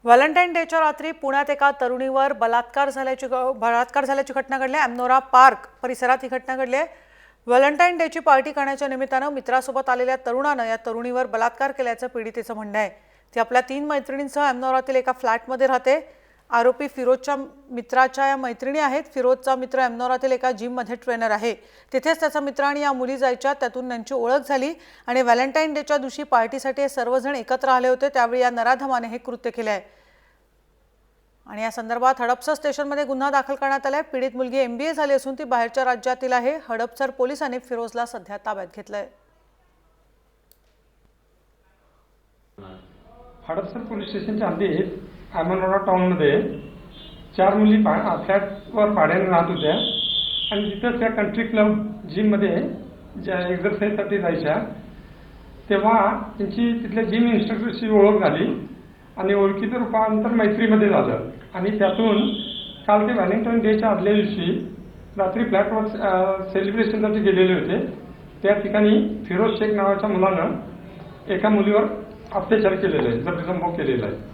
Valentine डेच्या रात्री पुण्यात एका तरुणीवर बलात्कार झाल्याची घटना घडली आहे। अमनोरा पार्क परिसरात ही घटना घडली आहे। व्हॅलेंटाईन डेची पार्टी करण्याच्या निमित्तानं मित्रासोबत आलेल्या तरुणानं या तरुणीवर बलात्कार केल्याचं पीडितेचं म्हणणं आहे। ती आपल्या 3 मैत्रिणींसह अमनोरातील एका फ्लॅटमध्ये राहते। आरोपी फिरोजच्या मित्राच्या या मैत्रिणी आहेत। फिरोजचा मित्र अमनोरातील एका जिममध्ये ट्रेनर आहे। तिथेच त्याचा मित्र आणि या मुली जायच्या, त्यातून त्यांची ओळख झाली आणि व्हॅलेंटाईन डेच्या दिवशी पार्टीसाठी सर्वजण एकत्र आले होते। त्यावेळी या नराधमाने हे कृत्य केले आहे आणि या संदर्भात हडपसर स्टेशनमध्ये गुन्हा दाखल करण्यात आलाय। पीडित मुलगी MBA झाली असून ती बाहेरच्या राज्यातील आहे। हडपसर पोलिसांनी फिरोजला सध्या ताब्यात घेतलंय। हडपसर पोलीस स्टेशनच्या हद्दीत अमनोरा टाउनमध्ये 4 मुली फ्लॅटवर भाड्याने राहत होत्या आणि तिथंच त्या कंट्री क्लब जिममध्ये ज्या एक्झरसाईजसाठी जायच्या, तेव्हा त्यांची तिथल्या जिम इन्स्ट्रक्टरशी ओळख झाली आणि ओळखीचं रूपांतर मैत्रीमध्ये झालं आणि त्यातून काल ते व्हॅलेंटाईन डेच्या आदल्या दिवशी रात्री फ्लॅटवर सेलिब्रेशनसाठी गेलेले होते। त्या ठिकाणी फिरोज शेख नावाच्या मुलानं एका मुलीवर अत्याचार केलेला आहे, जबरदस्त केलेला आहे।